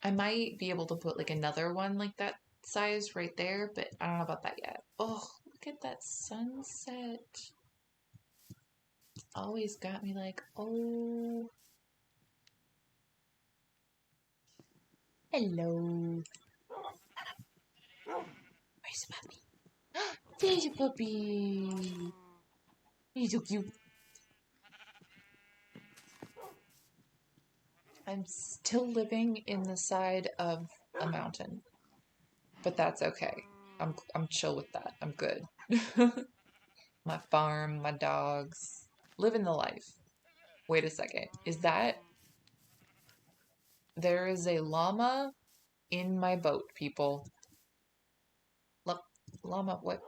I might be able to put like another one like that size right there, but I don't know about that yet. Oh, look at that sunset. Always got me like, oh, hello. Where's the puppy? There's a puppy. He's so cute. I'm still living in the side of a mountain, but that's okay. I'm chill with that. I'm good. My farm, my dogs, living the life. Wait a second. Is that there is a llama in my boat, people? Look, llama, what?